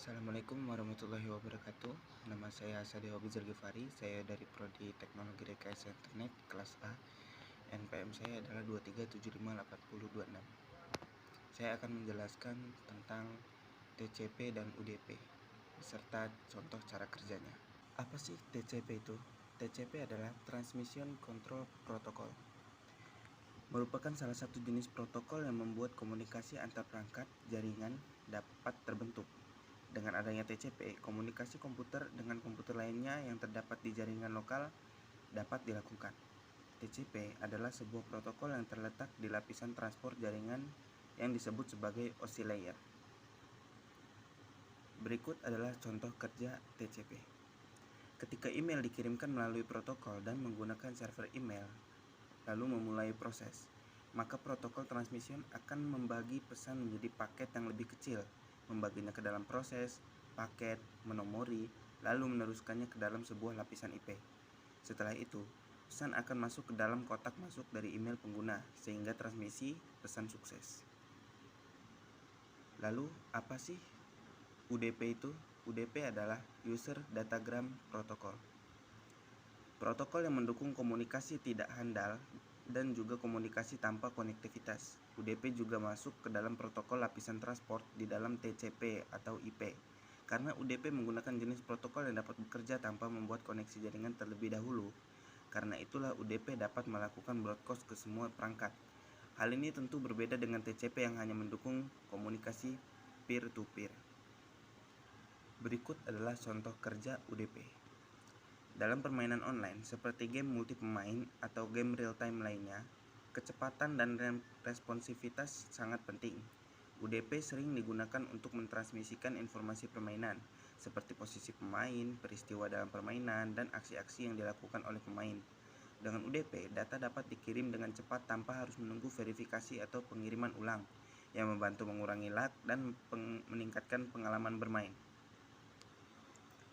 Assalamualaikum warahmatullahi wabarakatuh. Nama saya Sadi Hobi Zulkifari. Saya dari Prodi Teknologi Rekayasa Internet kelas A. NPM saya adalah 2375826. Saya akan menjelaskan tentang TCP dan UDP beserta contoh cara kerjanya. Apa sih TCP itu? TCP adalah Transmission Control Protocol. Merupakan salah satu jenis protokol yang membuat komunikasi antar perangkat jaringan dapat terbentuk. Dengan adanya TCP, komunikasi komputer dengan komputer lainnya yang terdapat di jaringan lokal dapat dilakukan. TCP adalah sebuah protokol yang terletak di lapisan transport jaringan yang disebut sebagai OSI layer. Berikut adalah contoh kerja TCP. Ketika email dikirimkan melalui protokol dan menggunakan server email, lalu memulai proses, maka protokol transmission akan membagi pesan menjadi paket yang lebih kecil, membaginya ke dalam proses, paket, menomori, lalu meneruskannya ke dalam sebuah lapisan IP. Setelah itu, pesan akan masuk ke dalam kotak masuk dari email pengguna, sehingga transmisi pesan sukses. Lalu, apa sih UDP itu? UDP adalah User Datagram Protocol. Protokol yang mendukung komunikasi tidak handal dan juga komunikasi tanpa konektivitas. UDP juga masuk ke dalam protokol lapisan transport di dalam TCP atau IP. Karena UDP menggunakan jenis protokol yang dapat bekerja tanpa membuat koneksi jaringan terlebih dahulu. Karena itulah UDP dapat melakukan broadcast ke semua perangkat. Hal ini tentu berbeda dengan TCP yang hanya mendukung komunikasi peer-to-peer. Berikut adalah contoh kerja UDP. Dalam permainan online, seperti game multi pemain atau game real-time lainnya, kecepatan dan responsivitas sangat penting. UDP sering digunakan untuk mentransmisikan informasi permainan, seperti posisi pemain, peristiwa dalam permainan, dan aksi-aksi yang dilakukan oleh pemain. Dengan UDP, data dapat dikirim dengan cepat tanpa harus menunggu verifikasi atau pengiriman ulang, yang membantu mengurangi lag dan meningkatkan pengalaman bermain.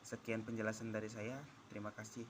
Sekian penjelasan dari saya. Terima kasih.